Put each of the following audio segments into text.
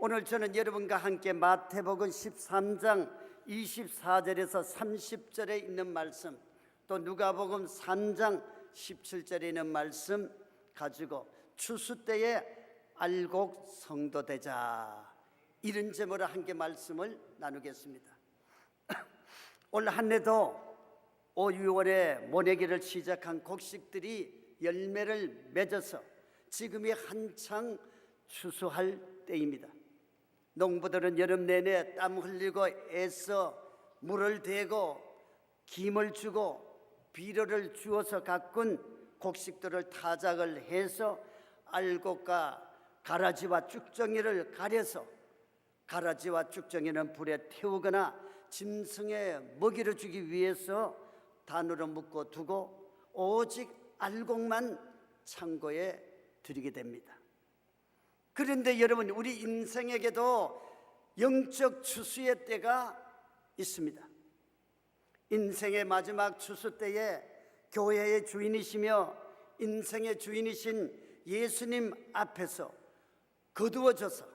오늘 저는 여러분과 함께 마태복음 13장 24절에서 30절에 있는 말씀, 또 누가복음 3장 17절에 있는 말씀 가지고 추수 때에 알곡 성도 되자, 이런 제목으로 함께 말씀을 나누겠습니다. 올 한 해도 5, 6월에 모내기를 시작한 곡식들이 열매를 맺어서 지금이 한창 추수할 때입니다. 농부들은 여름 내내 땀 흘리고 애써 물을 대고 김을 주고 비료를 주어서 가꾼 곡식들을 타작을 해서 알곡과 가라지와 쭉정이를 가려서 가라지와 쭉정이는 불에 태우거나 짐승에 먹이를 주기 위해서 단으로 묶어 두고 오직 알곡만 창고에 들이게 됩니다. 그런데 여러분, 우리 인생에게도 영적 추수의 때가 있습니다. 인생의 마지막 추수 때에 교회의 주인이시며 인생의 주인이신 예수님 앞에서 거두어져서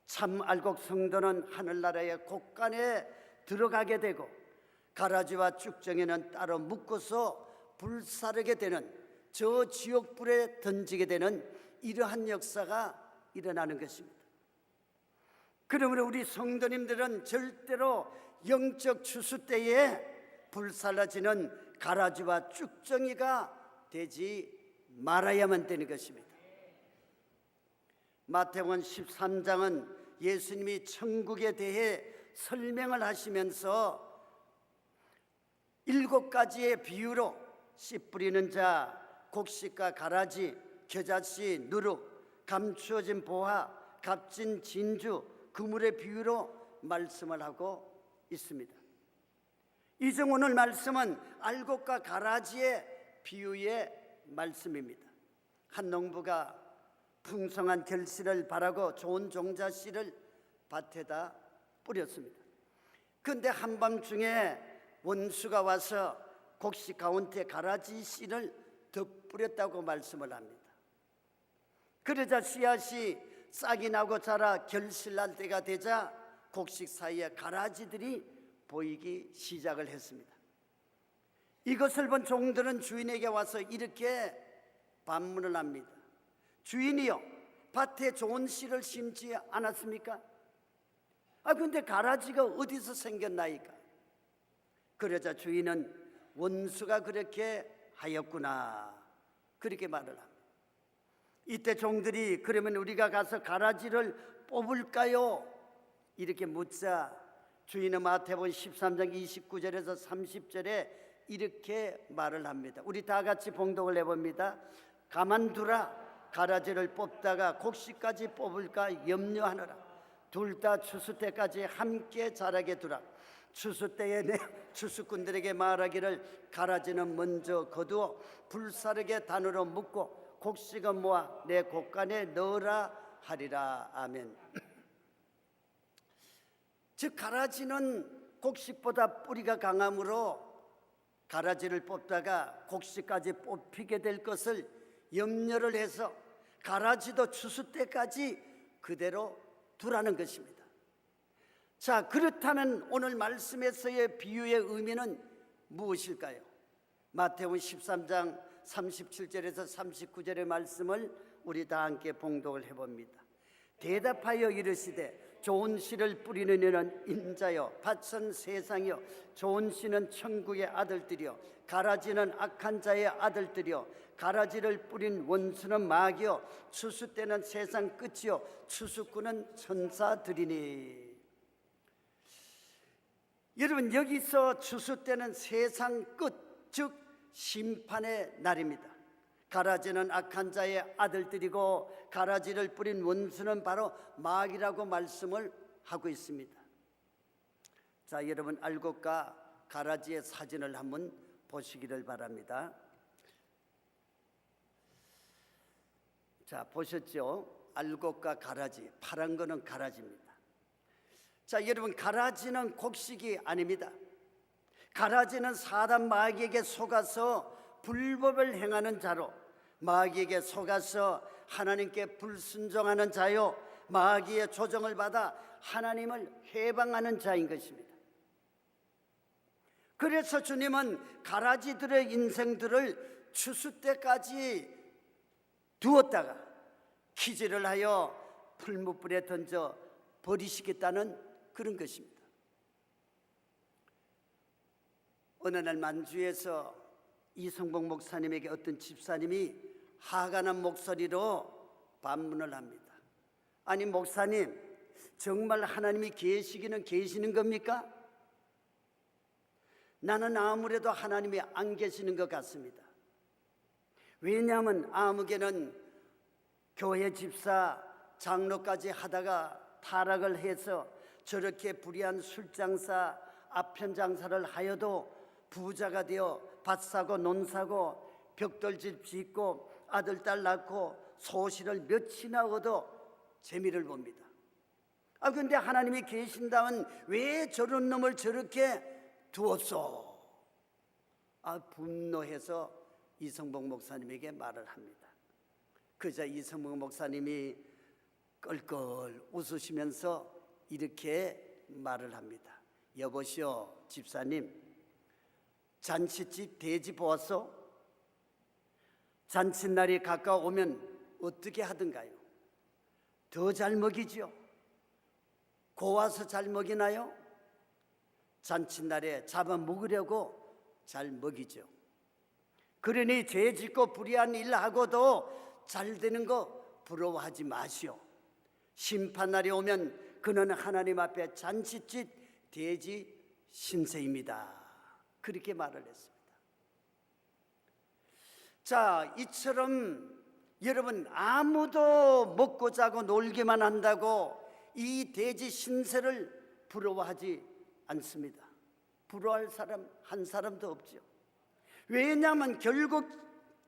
참 알곡 성도는 하늘나라의 곳간에 들어가게 되고 가라지와 쭉정이는 따로 묶어서 불사르게 되는, 저 지옥불에 던지게 되는 이러한 역사가 일어나는 것입니다. 그러므로 우리 성도님들은 절대로 영적 추수 때에 불살라지는 가라지와 쭉정이가 되지 말아야만 되는 것입니다. 마태복음 13장은 예수님이 천국에 대해 설명을 하시면서 7가지의 비유로 씨 뿌리는 자, 곡식과 가라지, 겨자씨, 누룩, 감추어진 보화, 값진 진주, 그물의 비유로 말씀을 하고 있습니다. 이제 오늘 말씀은 알곡과 가라지의 비유의 말씀입니다. 한 농부가 풍성한 결실을 바라고 좋은 종자씨를 밭에다 뿌렸습니다. 그런데 한밤중에 원수가 와서 곡식 가운데 가라지 씨를 덧뿌렸다고 말씀을 합니다. 그러자 씨앗이 싹이 나고 자라 결실날 때가 되자 곡식 사이에 가라지들이 보이기 시작을 했습니다. 이것을 본 종들은 주인에게 와서 이렇게 반문을 합니다. 주인이요, 밭에 좋은 씨를 심지 않았습니까? 근데 가라지가 어디서 생겼나이까? 그러자 주인은 원수가 그렇게 하였구나, 그렇게 말을 합니다. 이때 종들이 그러면 우리가 가서 가라지를 뽑을까요? 이렇게 묻자 주인은 마태복음 13장 29절에서 30절에 이렇게 말을 합니다. 우리 다 같이 봉독을 해봅니다. 가만두라, 가라지를 뽑다가 곡식까지 뽑을까 염려하느라. 둘 다 추수 때까지 함께 자라게 두라. 추수 때에 내 추수꾼들에게 말하기를 가라지는 먼저 거두어 불사르게 단으로 묶고 곡식은 모아 내 곳간에 넣으라 하리라. 아멘. 즉 가라지는 곡식보다 뿌리가 강하므로 가라지를 뽑다가 곡식까지 뽑히게 될 것을 염려를 해서 가라지도 추수 때까지 그대로 두라는 것입니다. 자, 그렇다면 오늘 말씀에서의 비유의 의미는 무엇일까요? 마태복음 13장 37절에서 39절의 말씀을 우리 다 함께 봉독을 해봅니다. 대답하여 이르시되 좋은 씨를 뿌리는 이는 인자요 밭은 세상이요 좋은 씨는 천국의 아들들이요 가라지는 악한 자의 아들들이요 가라지를 뿌린 원수는 마귀요 추수 때는 세상 끝이요 추수꾼은 천사들이니. 여러분, 여기서 추수 때는 세상 끝, 즉 심판의 날입니다. 가라지는 악한 자의 아들들이고 가라지를 뿌린 원수는 바로 마귀라고 말씀을 하고 있습니다. 자, 여러분, 알곡과 가라지의 사진을 한번 보시기를 바랍니다. 자, 보셨죠? 알곡과 가라지, 파란 거는 가라지입니다. 자, 여러분, 가라지는 곡식이 아닙니다. 가라지는 사단 마귀에게 속아서 불법을 행하는 자로, 마귀에게 속아서 하나님께 불순종하는 자요 마귀의 조정을 받아 하나님을 해방하는 자인 것입니다. 그래서 주님은 가라지들의 인생들을 추수 때까지 두었다가 기절을 하여 풀무불에 던져 버리시겠다는 그런 것입니다. 어느 날 만주에서 이성복 목사님에게 어떤 집사님이 하가난 목소리로 반문을 합니다. 아니 목사님, 정말 하나님이 계시는 겁니까? 나는 아무래도 하나님이 안 계시는 것 같습니다. 왜냐하면 아무개는 교회 집사 장로까지 하다가 타락을 해서 저렇게 불의한 술장사 아편장사를 하여도 부자가 되어 밭 사고 논 사고 벽돌집 짓고 아들 딸 낳고 소실을 몇이나 얻어 재미를 봅니다. 근데 하나님이 계신다면 왜 저런 놈을 저렇게 두었소? 분노해서 이성복 목사님에게 말을 합니다. 그자 이성복 목사님이 껄껄 웃으시면서 이렇게 말을 합니다. 여보시오 집사님, 잔치집 돼지 보았소? 잔칫날이 가까워오면 어떻게 하던가요? 더 잘 먹이지요? 고와서 잘 먹이나요? 잔칫날에 잡아먹으려고 잘 먹이죠. 그러니 죄 짓고 불의한 일 하고도 잘 되는 거 부러워하지 마시오. 심판날이 오면 그는 하나님 앞에 잔치짓 돼지 신세입니다. 그렇게 말을 했습니다. 자, 이처럼 여러분 아무도 먹고 자고 놀기만 한다고 이 돼지 신세를 부러워하지 않습니다. 부러워할 사람 한 사람도 없죠. 왜냐하면 결국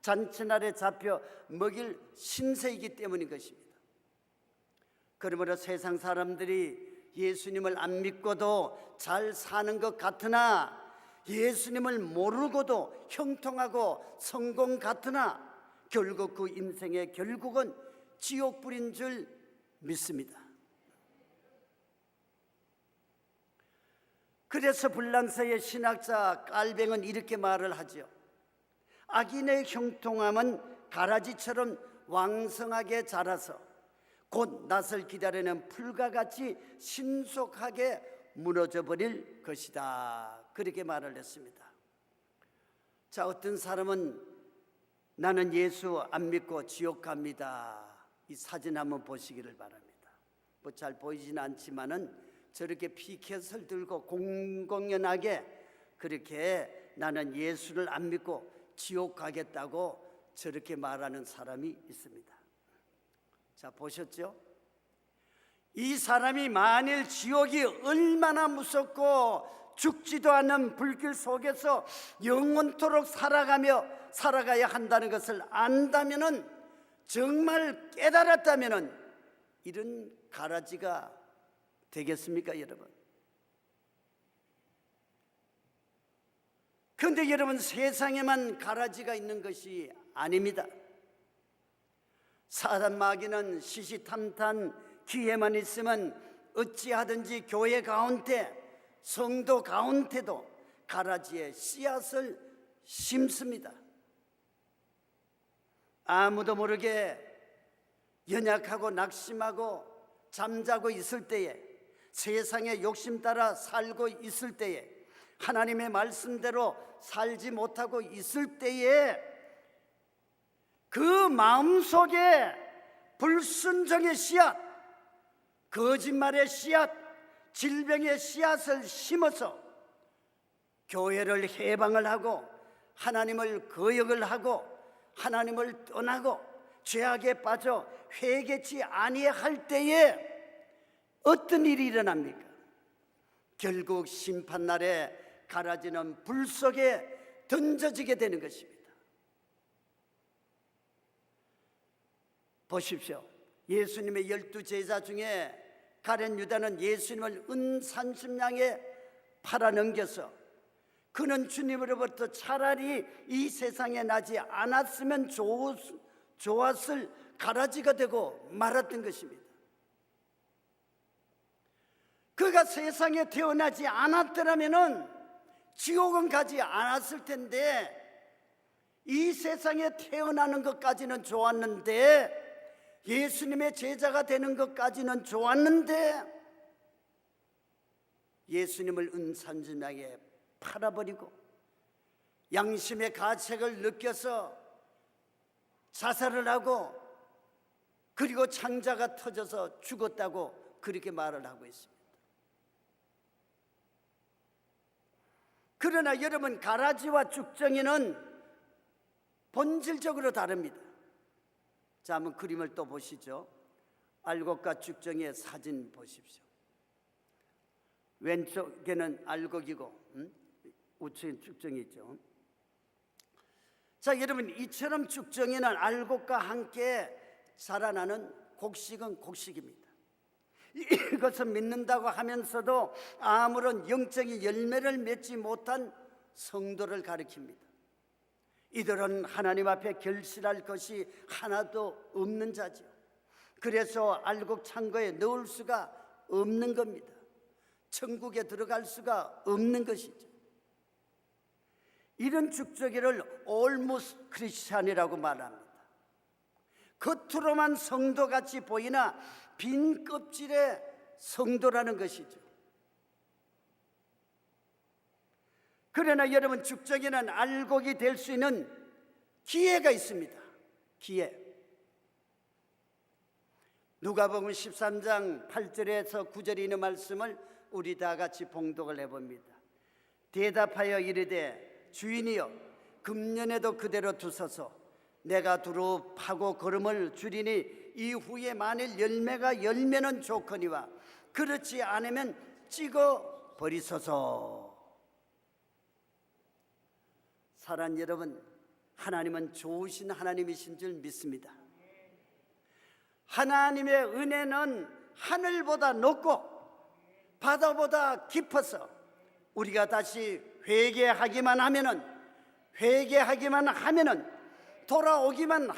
잔치날에 잡혀 먹일 신세이기 때문인 것입니다. 그러므로 세상 사람들이 예수님을 안 믿고도 잘 사는 것 같으나 예수님을 모르고도 형통하고 성공 같으나 결국 그 인생의 결국은 지옥불인 줄 믿습니다. 그래서 불란서의 신학자 깔뱅은 이렇게 말을 하죠. 악인의 형통함은 가라지처럼 왕성하게 자라서 곧 낯을 기다리는 풀과 같이 신속하게 무너져 버릴 것이다. 그렇게 말을 했습니다. 자, 어떤 사람은 나는 예수 안 믿고 지옥 갑니다. 이 사진 한번 보시기를 바랍니다. 뭐 잘 보이지는 않지만은 저렇게 피켓을 들고 공공연하게 그렇게 나는 예수를 안 믿고 지옥 가겠다고 저렇게 말하는 사람이 있습니다. 자, 보셨죠? 이 사람이 만일 지옥이 얼마나 무섭고 죽지도 않는 불길 속에서 영원토록 살아가야 한다는 것을 안다면은, 정말 깨달았다면은 이런 가라지가 되겠습니까, 여러분? 그런데 여러분, 세상에만 가라지가 있는 것이 아닙니다. 사단 마귀는 시시탐탐 기회만 있으면 어찌하든지 교회 가운데, 성도 가운데도 가라지의 씨앗을 심습니다. 아무도 모르게 연약하고 낙심하고 잠자고 있을 때에, 세상의 욕심 따라 살고 있을 때에, 하나님의 말씀대로 살지 못하고 있을 때에 그 마음속에 불순종의 씨앗, 거짓말의 씨앗, 질병의 씨앗을 심어서 교회를 해방을 하고 하나님을 거역을 하고 하나님을 떠나고 죄악에 빠져 회개치 아니할 때에 어떤 일이 일어납니까? 결국 심판날에 가라지는 불 속에 던져지게 되는 것입니다. 보십시오. 예수님의 12 제자 중에 가룟 유다는 예수님을 은 30냥에 팔아넘겨서 그는 주님으로부터 차라리 이 세상에 나지 않았으면 좋았을 가라지가 되고 말았던 것입니다. 그가 세상에 태어나지 않았더라면은 지옥은 가지 않았을 텐데, 이 세상에 태어나는 것까지는 좋았는데, 예수님의 제자가 되는 것까지는 좋았는데, 예수님을 은산지명에 팔아버리고 양심의 가책을 느껴서 자살을 하고, 그리고 창자가 터져서 죽었다고 그렇게 말을 하고 있습니다. 그러나 여러분, 가라지와 쭉정이는 본질적으로 다릅니다. 자, 한번 그림을 또 보시죠. 알곡과 쭉정이의 사진 보십시오. 왼쪽에는 알곡이고 우측엔 쭉정이 있죠. 자, 여러분, 이처럼 쭉정이는 알곡과 함께 자라나는 곡식은 곡식입니다. 이것을 믿는다고 하면서도 아무런 영적인 열매를 맺지 못한 성도를 가리킵니다. 이들은 하나님 앞에 결실할 것이 하나도 없는 자죠. 그래서 알곡 창고에 넣을 수가 없는 겁니다. 천국에 들어갈 수가 없는 것이죠. 이런 쭉정이를 almost 크리스찬이라고 말합니다. 겉으로만 성도같이 보이나 빈 껍질의 성도라는 것이죠. 그러나 여러분, 쭉정이는 알곡이 될 수 있는 기회가 있습니다. 기회. 누가복음 13장 8절에서 9절에 있는 말씀을 우리 다 같이 봉독을 해봅니다. 대답하여 이르되, 주인이여, 금년에도 그대로 두소서. 내가 두루 파고 거름을 줄이니 이후에 만일 열매가 열매는 좋거니와 그렇지 않으면 찍어 버리소서. 사랑하는 여러분, 하나님은 좋으신 하나님이신 줄 믿습니다. 하나님의 은혜는 하늘보다 높고 바다보다 깊어서 우리가 다시 회개하기만 하면은 돌아오기만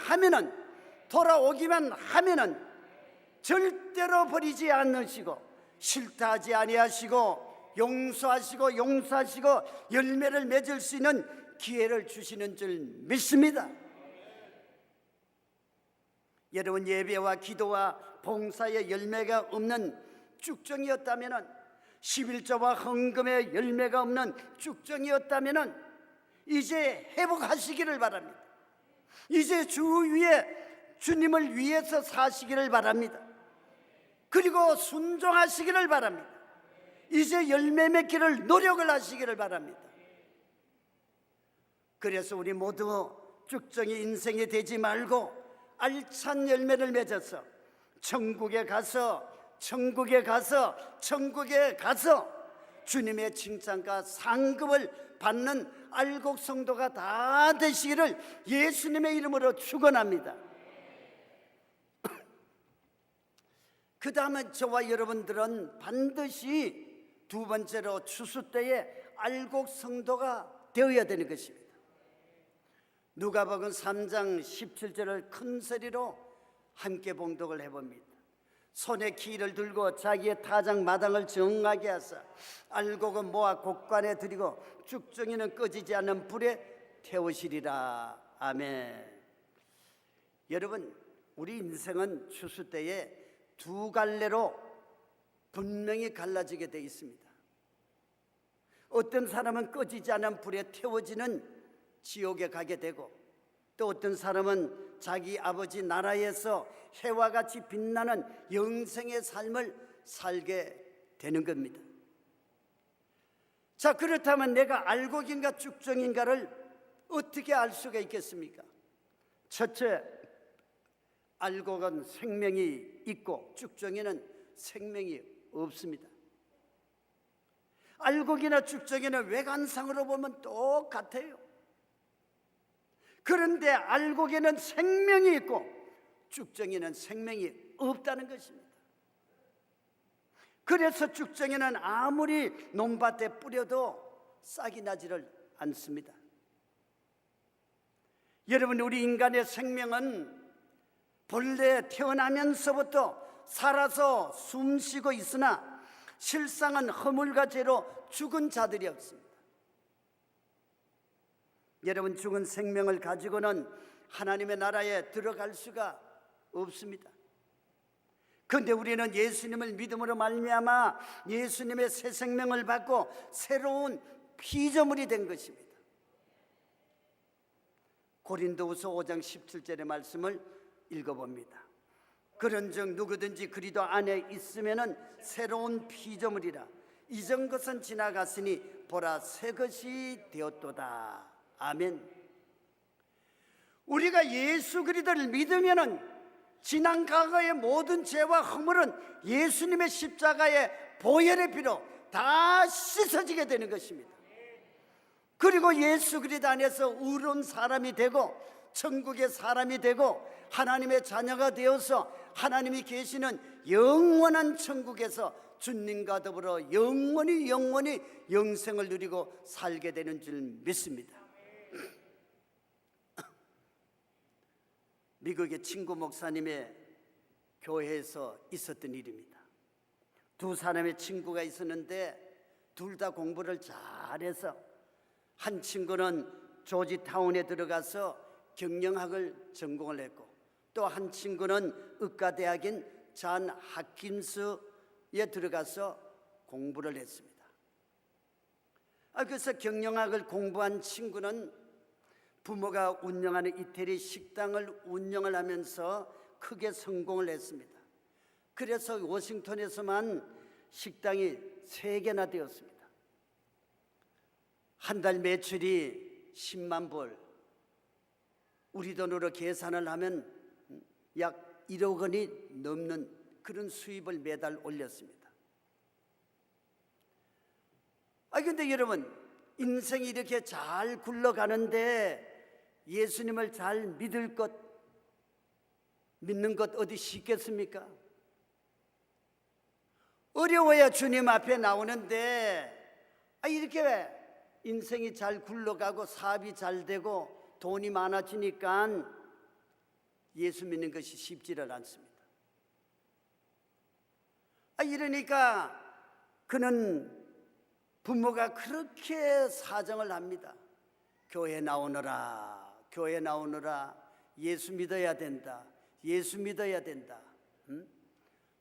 하면은 절대로 버리지 않으시고 싫다 하지 아니하시고 용서하시고 열매를 맺을 수 있는 기회를 주시는 줄 믿습니다. 여러분, 예배와 기도와 봉사의 열매가 없는 쭉정이었다면, 11조와 헌금의 열매가 없는 쭉정이었다면 이제 회복하시기를 바랍니다. 이제 주님을 위해서 사시기를 바랍니다. 그리고 순종하시기를 바랍니다. 이제 열매 맺기를 노력을 하시기를 바랍니다. 그래서 우리 모두 쭉정이 인생이 되지 말고 알찬 열매를 맺어서 천국에 가서 주님의 칭찬과 상급을 받는 알곡 성도가 다 되시기를 예수님의 이름으로 축원합니다. 그 다음에 저와 여러분들은 반드시 두 번째로 추수 때에 알곡 성도가 되어야 되는 것입니다. 누가복음 3장 17절을 큰 소리로 함께 봉독을 해봅니다. 손에 키를 들고 자기의 타작 마당을 정하게 하사 알곡은 모아 곡관에 들이고 쭉정이는 꺼지지 않는 불에 태우시리라. 아멘. 여러분, 우리 인생은 추수 때에 두 갈래로 분명히 갈라지게 되어 있습니다. 어떤 사람은 꺼지지 않은 불에 태워지는 지옥에 가게 되고, 또 어떤 사람은 자기 아버지 나라에서 해와 같이 빛나는 영생의 삶을 살게 되는 겁니다. 자, 그렇다면 내가 알곡인가 쭉정인가를 어떻게 알 수가 있겠습니까? 첫째, 알곡은 생명이 있고 쭉정이는 생명이 없습니다. 알곡이나 쭉정이는 외관상으로 보면 똑같아요. 그런데 알곡에는 생명이 있고 쭉정이는 생명이 없다는 것입니다. 그래서 쭉정이는 아무리 논밭에 뿌려도 싹이 나지를 않습니다. 여러분, 우리 인간의 생명은 본래 태어나면서부터 살아서 숨쉬고 있으나 실상은 허물과 죄로 죽은 자들이었습니다. 여러분, 죽은 생명을 가지고는 하나님의 나라에 들어갈 수가 없습니다. 그런데 우리는 예수님을 믿음으로 말미암아 예수님의 새 생명을 받고 새로운 피조물이 된 것입니다. 고린도후서 5장 17절의 말씀을 읽어봅니다. 그런즉 누구든지 그리스도 안에 있으면은 새로운 피조물이라. 이전 것은 지나갔으니 보라 새 것이 되었도다. 아멘. 우리가 예수 그리스도를 믿으면은 지난 과거의 모든 죄와 허물은 예수님의 십자가의 보혈의 피로 다 씻어지게 되는 것입니다. 그리고 예수 그리스도 안에서 의로운 사람이 되고 천국의 사람이 되고 하나님의 자녀가 되어서 하나님이 계시는 영원한 천국에서 주님과 더불어 영원히 영생을 누리고 살게 되는 줄 믿습니다. 미국의 친구 목사님의 교회에서 있었던 일입니다. 두 사람의 친구가 있었는데 둘 다 공부를 잘해서 한 친구는 조지타운에 들어가서 경영학을 전공을 했고 또 한 친구는 의과대학인 존 홉킨스에 들어가서 공부를 했습니다. 그래서 경영학을 공부한 친구는 부모가 운영하는 이태리 식당을 운영을 하면서 크게 성공을 했습니다. 그래서 워싱턴에서만 식당이 3개나 되었습니다. 한 달 매출이 10만 불, 우리 돈으로 계산을 하면 약 1억 원이 넘는 그런 수입을 매달 올렸습니다. 근데 여러분, 인생이 이렇게 잘 굴러가는데 예수님을 잘 믿는 것 어디 쉽겠습니까? 어려워야 주님 앞에 나오는데 이렇게 인생이 잘 굴러가고 사업이 잘 되고 돈이 많아지니까 예수 믿는 것이 쉽지를 않습니다. 이러니까 그는 부모가 그렇게 사정을 합니다. 교회 나오너라, 교회 나오느라 예수 믿어야 된다. 예수 믿어야 된다.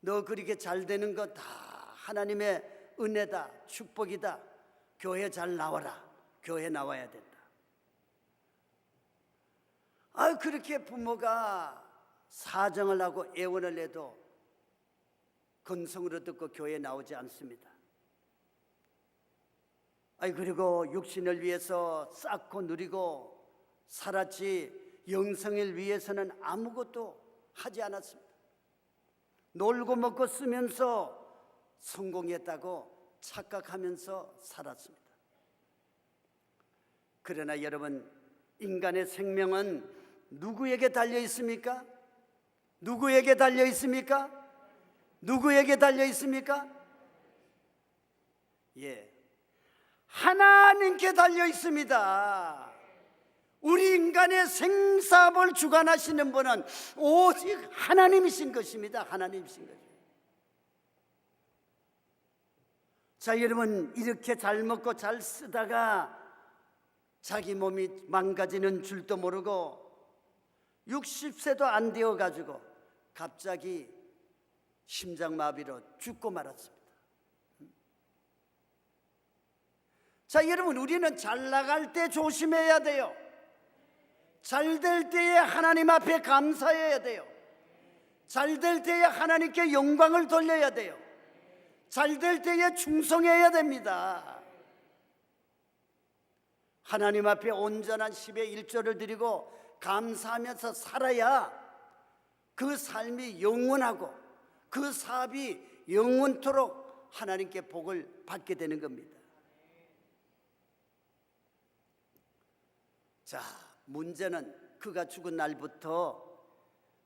너 그렇게 잘 되는 거 다 하나님의 은혜다, 축복이다. 교회 잘 나와라. 교회 나와야 된다. 그렇게 부모가 사정을 하고 애원을 해도 건성으로 듣고 교회 나오지 않습니다. 그리고 육신을 위해서 쌓고 누리고 살았지 영생을 위해서는 아무것도 하지 않았습니다. 놀고 먹고 쓰면서 성공했다고 착각하면서 살았습니다. 그러나 여러분, 인간의 생명은 누구에게 달려 있습니까? 누구에게 달려 있습니까? 누구에게 달려 있습니까? 하나님께 달려 있습니다. 우리 인간의 생사를 주관하시는 분은 오직 하나님이신 것입니다. 하나님이신 것입니다. 자, 여러분, 이렇게 잘 먹고 잘 쓰다가 자기 몸이 망가지는 줄도 모르고 60세도 안 되어 가지고 갑자기 심장마비로 죽고 말았습니다. 자, 여러분, 우리는 잘 나갈 때 조심해야 돼요. 잘 될 때에 하나님 앞에 감사해야 돼요. 잘 될 때에 하나님께 영광을 돌려야 돼요. 잘 될 때에 충성해야 됩니다. 하나님 앞에 온전한 10의 1조를 드리고 감사하면서 살아야 그 삶이 영원하고 그 사업이 영원토록 하나님께 복을 받게 되는 겁니다. 자, 문제는 그가 죽은 날부터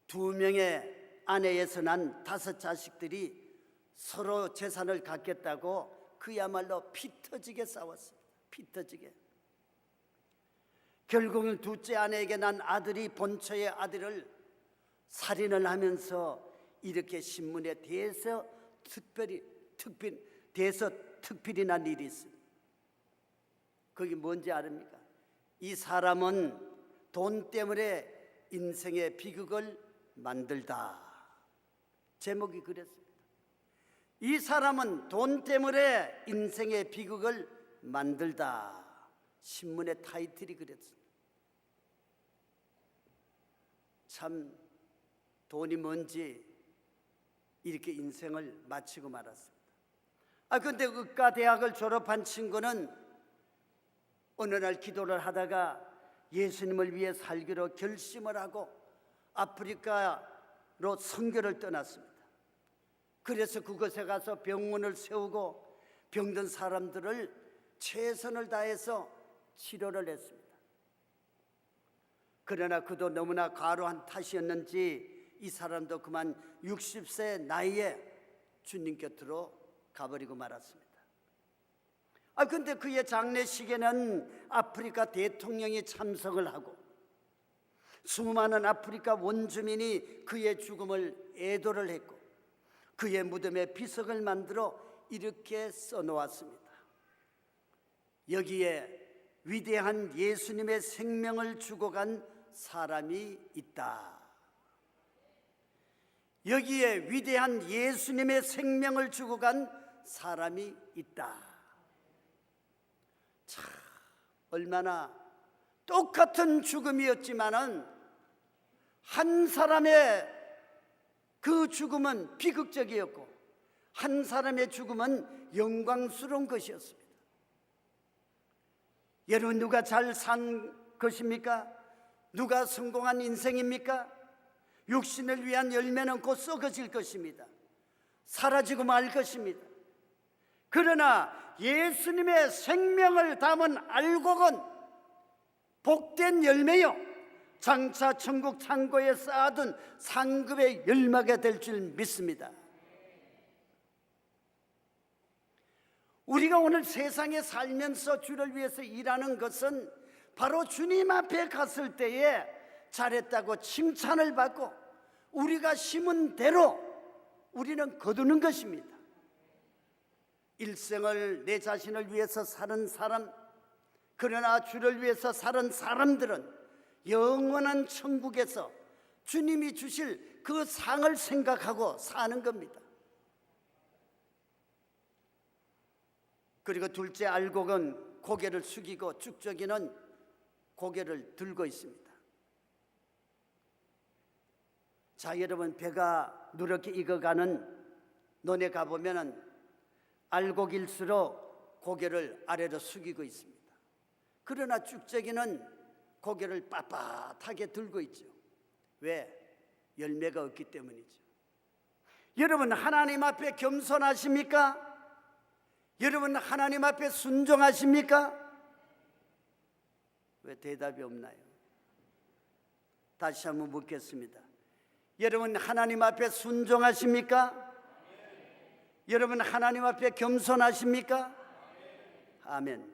2명의 아내에서 난 5 자식들이 서로 재산을 갖겠다고 그야말로 피 터지게 싸웠습니다. 피 터지게. 결국은 둘째 아내에게 난 아들이 본처의 아들을 살인을 하면서 이렇게 신문에 대해서 특별히 대서특필이 난 일이 있습니다. 그게 뭔지 아십니까? 이 사람은 돈 때문에 인생의 비극을 만들다. 제목이 그랬습니다. 이 사람은 돈 때문에 인생의 비극을 만들다. 신문의 타이틀이 그랬습니다. 참 돈이 뭔지 이렇게 인생을 마치고 말았습니다. 근데 의과대학을 졸업한 친구는 어느 날 기도를 하다가 예수님을 위해 살기로 결심을 하고 아프리카로 선교를 떠났습니다. 그래서 그곳에 가서 병원을 세우고 병든 사람들을 최선을 다해서 치료를 했습니다. 그러나 그도 너무나 과로한 탓이었는지 이 사람도 그만 60세 나이에 주님 곁으로 가버리고 말았습니다. 근데 그의 장례식에는 아프리카 대통령이 참석을 하고 수많은 아프리카 원주민이 그의 죽음을 애도를 했고 그의 무덤에 비석을 만들어 이렇게 써놓았습니다. 여기에 위대한 예수님의 생명을 주고 간 사람이 있다. 여기에 위대한 예수님의 생명을 주고 간 사람이 있다. 참 얼마나 똑같은 죽음이었지만은 한 사람의 그 죽음은 비극적이었고 한 사람의 죽음은 영광스러운 것이었습니다. 여러분, 누가 잘 산 것입니까? 누가 성공한 인생입니까? 육신을 위한 열매는 곧 썩어질 것입니다. 사라지고 말 것입니다. 그러나 예수님의 생명을 담은 알곡은 복된 열매요 장차 천국 창고에 쌓아둔 상급의 열매가 될 줄 믿습니다. 우리가 오늘 세상에 살면서 주를 위해서 일하는 것은 바로 주님 앞에 갔을 때에 잘했다고 칭찬을 받고 우리가 심은 대로 우리는 거두는 것입니다. 일생을 내 자신을 위해서 사는 사람, 그러나 주를 위해서 사는 사람들은 영원한 천국에서 주님이 주실 그 상을 생각하고 사는 겁니다. 그리고 둘째 알곡은 고개를 숙이고 쭉저기는 고개를 들고 있습니다. 자, 여러분, 배가 누렇게 익어가는 논에 가보면 알곡일수록 고개를 아래로 숙이고 있습니다. 그러나 쭉저기는 고개를 빳빳하게 들고 있죠. 왜? 열매가 없기 때문이죠. 여러분, 하나님 앞에 겸손하십니까? 여러분, 하나님 앞에 순종하십니까? 왜 대답이 없나요? 다시 한번 묻겠습니다. 여러분, 하나님 앞에 순종하십니까? 여러분, 하나님 앞에 겸손하십니까? 아멘.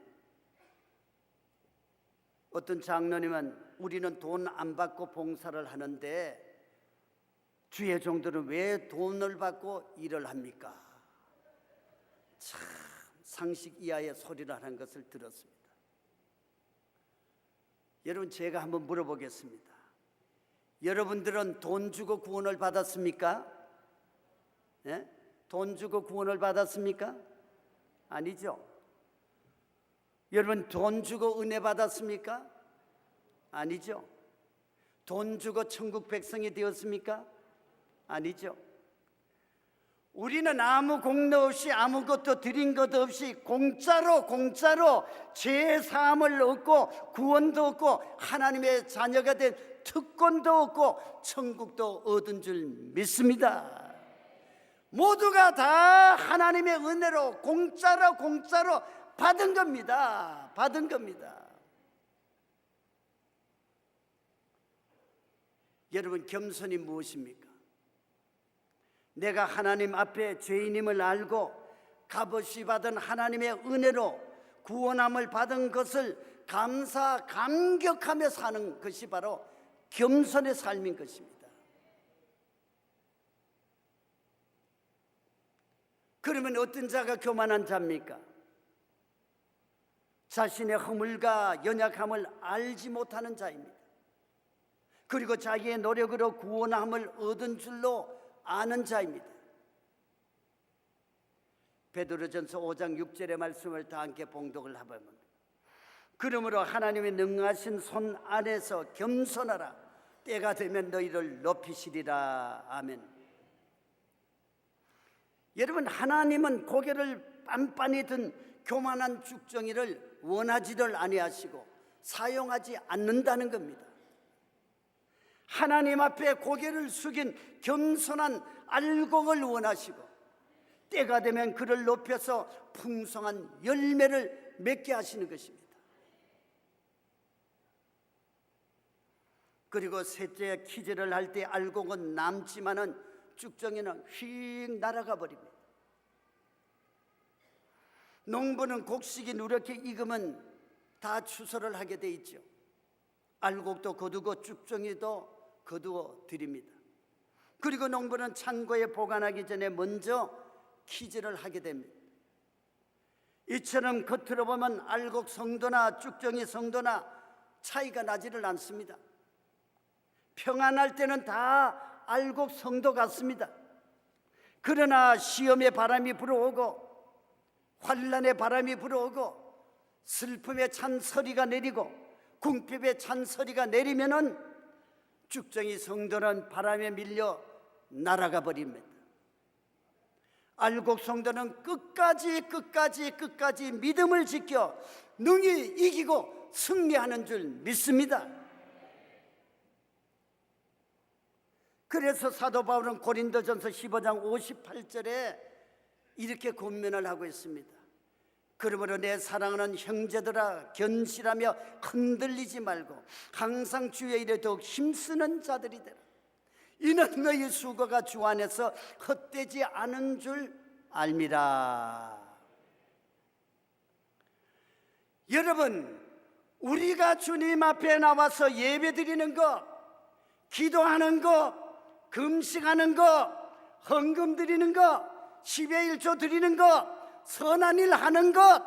어떤 장로님은 우리는 돈 안 받고 봉사를 하는데 주의 종들은 왜 돈을 받고 일을 합니까? 참 상식 이하의 소리를 하는 것을 들었습니다. 여러분, 제가 한번 물어보겠습니다. 여러분들은 돈 주고 구원을 받았습니까? 예? 돈 주고 구원을 받았습니까? 아니죠. 여러분, 돈 주고 은혜 받았습니까? 아니죠. 돈 주고 천국 백성이 되었습니까? 아니죠. 우리는 아무 공로 없이 아무것도 드린 것 없이 공짜로 죄 사함을 얻고 구원도 얻고 하나님의 자녀가 된 특권도 얻고 천국도 얻은 줄 믿습니다. 모두가 다 하나님의 은혜로 공짜로 받은 겁니다. 받은 겁니다. 여러분, 겸손이 무엇입니까? 내가 하나님 앞에 죄인임을 알고 값없이 받은 하나님의 은혜로 구원함을 받은 것을 감사감격하며 사는 것이 바로 겸손의 삶인 것입니다. 그러면 어떤 자가 교만한 자입니까? 자신의 허물과 연약함을 알지 못하는 자입니다. 그리고 자기의 노력으로 구원함을 얻은 줄로 아는 자입니다. 베드로전서 5장 6절의 말씀을 다 함께 봉독을 해보면, 그러므로 하나님의 능하신 손 안에서 겸손하라. 때가 되면 너희를 높이시리라. 아멘. 여러분, 하나님은 고개를 빤빤히 든 교만한 죽정이를 원하지를 아니하시고 사용하지 않는다는 겁니다. 하나님 앞에 고개를 숙인 겸손한 알곡을 원하시고 때가 되면 그를 높여서 풍성한 열매를 맺게 하시는 것입니다. 그리고 셋째, 키질을 할 때 알곡은 남지만은 죽정이는 휙 날아가 버립니다. 농부는 곡식이 누렇게 익으면 다 추수를 하게 돼 있죠. 알곡도 거두고 죽정이도 거두어 드립니다. 그리고 농부는 창고에 보관하기 전에 먼저 키질을 하게 됩니다. 이처럼 겉으로 보면 알곡 성도나 죽정이 성도나 차이가 나지를 않습니다. 평안할 때는 다 알곡 성도 같습니다. 그러나 시험의 바람이 불어오고 환난의 바람이 불어오고 슬픔의 찬소리가 내리고 궁핍의 찬소리가 내리면은 죽정이 성도는 바람에 밀려 날아가 버립니다. 알곡 성도는 끝까지 믿음을 지켜 능히 이기고 승리하는 줄 믿습니다. 그래서 사도 바울은 고린도전서 15장 58절에 이렇게 권면을 하고 있습니다. 그러므로 내 사랑하는 형제들아, 견실하며 흔들리지 말고 항상 주의 일에 더욱 힘쓰는 자들이 되라. 이는 너희 수고가 주 안에서 헛되지 않은 줄 알미라. 여러분, 우리가 주님 앞에 나와서 예배드리는 것, 기도하는 것, 금식하는 것, 헌금 드리는 것, 10의 1조 드리는 것, 선한 일 하는 것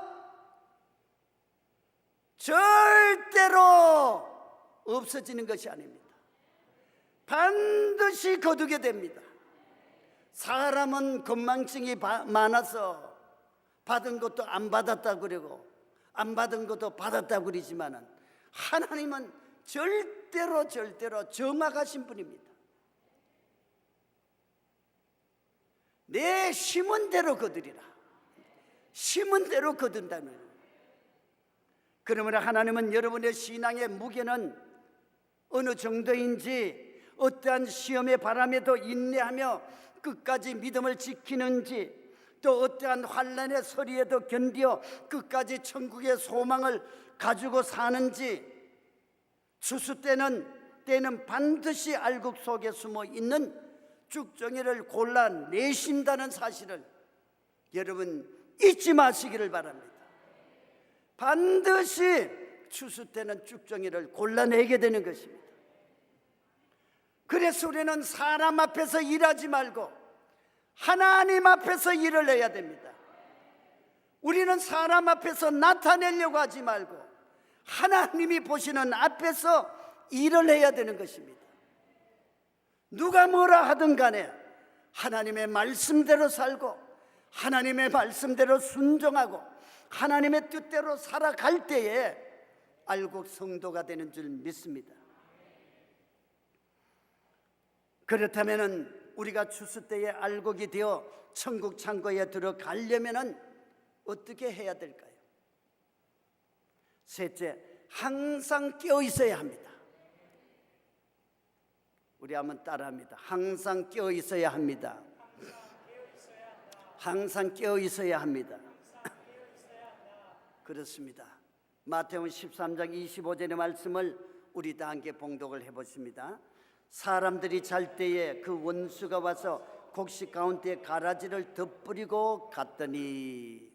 절대로 없어지는 것이 아닙니다. 반드시 거두게 됩니다. 사람은 건망증이 많아서 받은 것도 안 받았다 그러고 안 받은 것도 받았다 그러지만은 하나님은 절대로 정확하신 분입니다. 내 심은 대로 거두리라. 심은 대로 거둔다면, 그러므로 하나님은 여러분의 신앙의 무게는 어느 정도인지, 어떠한 시험의 바람에도 인내하며 끝까지 믿음을 지키는지, 또 어떠한 환난의 소리에도 견디어 끝까지 천국의 소망을 가지고 사는지, 추수 때는 반드시 알곡 속에 숨어 있는 죽정이를 골라내신다는 사실을 여러분 잊지 마시기를 바랍니다. 반드시 추수 때는 죽정이를 골라내게 되는 것입니다. 그래서 우리는 사람 앞에서 일하지 말고 하나님 앞에서 일을 해야 됩니다. 우리는 사람 앞에서 나타내려고 하지 말고 하나님이 보시는 앞에서 일을 해야 되는 것입니다. 누가 뭐라 하든 간에 하나님의 말씀대로 살고 하나님의 말씀대로 순종하고 하나님의 뜻대로 살아갈 때에 알곡 성도가 되는 줄 믿습니다. 그렇다면 우리가 추수 때에 알곡이 되어 천국 창고에 들어가려면 어떻게 해야 될까요? 셋째, 항상 깨어 있어야 합니다. 우리 한번 따라합니다. 항상 깨어 있어야 합니다. 항상 깨어 있어야 합니다. 그렇습니다. 마태복음 13장 25절의 말씀을 우리 다 함께 봉독을 해보십니다. 사람들이 잘 때에 그 원수가 와서 곡식 가운데 가라지를 덧뿌리고 갔더니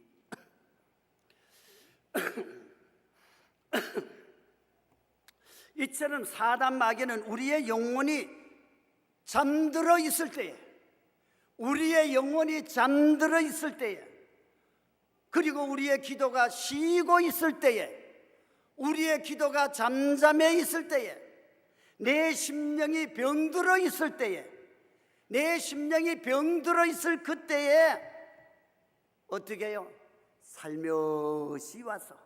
이처럼 사단 마귀는 우리의 영혼이 잠들어 있을 때에, 우리의 영혼이 잠들어 있을 때에, 그리고 우리의 기도가 쉬고 있을 때에, 우리의 기도가 잠잠해 있을 때에, 내 심령이 병들어 있을 때에, 내 심령이 병들어 있을 그때에 어떻게 해요? 살며시 와서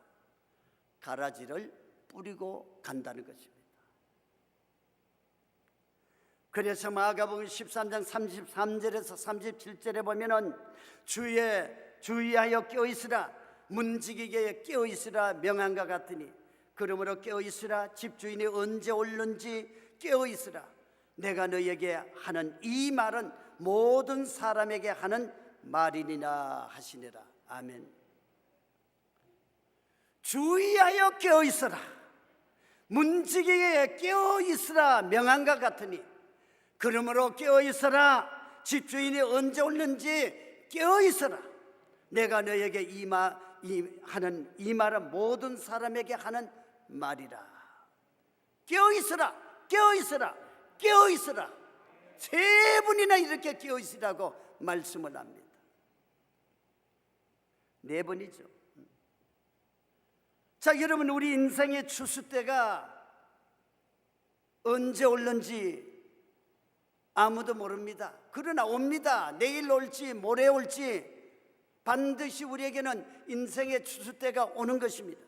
가라지를 뿌리고 간다는 것입니다. 그래서 마가복음 13장 33절에서 37절에 보면은 주의하여 깨어있으라, 문지기게 깨어있으라 명한과 같으니, 그러므로 깨어있으라, 집주인이 언제 올는지 깨어있으라. 내가 너에게 하는 이 말은 모든 사람에게 하는 말이니라 하시니라. 아멘. 주의하여 깨어있으라, 문지기에 깨어있으라 명한과 같으니, 그러므로 깨어있으라, 집주인이 언제 올는지 깨어있으라. 내가 너에게 하는 이 말은 모든 사람에게 하는 말이라. 깨어있으라, 깨어있으라, 깨어있으라. 세 번이나 이렇게 깨어있으라고 말씀을 합니다. 네 번이죠. 자, 여러분, 우리 인생의 추수 때가 언제 올는지 아무도 모릅니다. 그러나 옵니다. 내일 올지 모레 올지 반드시 우리에게는 인생의 추수 때가 오는 것입니다.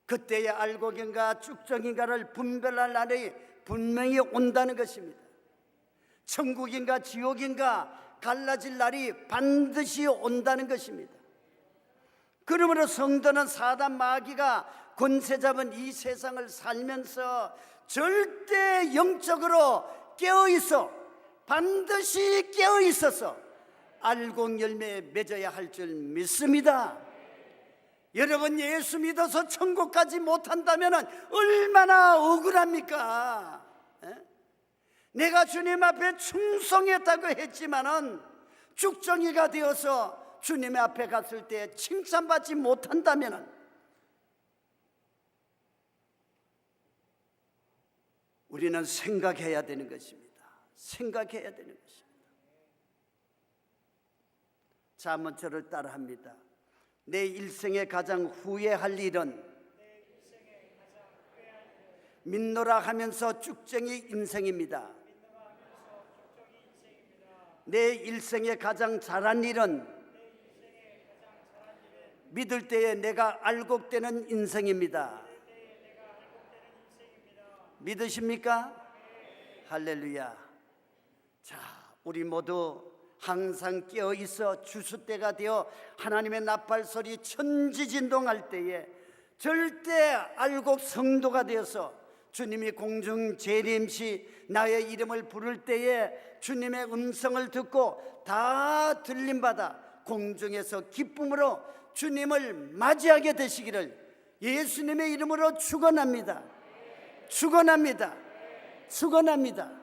그때의 알곡인가 쭉정인가를 분별할 날이 분명히 온다는 것입니다. 천국인가 지옥인가 갈라질 날이 반드시 온다는 것입니다. 그러므로 성도는 사단 마귀가 권세 잡은 이 세상을 살면서 절대 영적으로 깨어있어, 반드시 깨어있어서 알곡 열매 맺어야 할 줄 믿습니다. 여러분, 예수 믿어서 천국 가지 못한다면 얼마나 억울합니까? 내가 주님 앞에 충성했다고 했지만은 쭉정이가 되어서 주님의 앞에 갔을 때 칭찬받지 못한다면 우리는 생각해야 되는 것입니다. 생각해야 되는 것입니다. 자, 한번 저를 따라합니다. 내 일생에 가장 후회할 일은 믿노라 하면서 쭉정이 인생입니다. 내 일생에 가장 잘한 일은 믿을 때에 내가 알곡되는 인생입니다. 믿으십니까? 할렐루야. 자, 우리 모두 항상 깨어있어 주수 때가 되어 하나님의 나팔소리 천지진동할 때에 절대 알곡 성도가 되어서 주님이 공중 재림시 나의 이름을 부를 때에 주님의 음성을 듣고 다 들림받아 공중에서 기쁨으로 주님을 맞이하게 되시기를 예수님의 이름으로 축원합니다. 축원합니다. 축원합니다.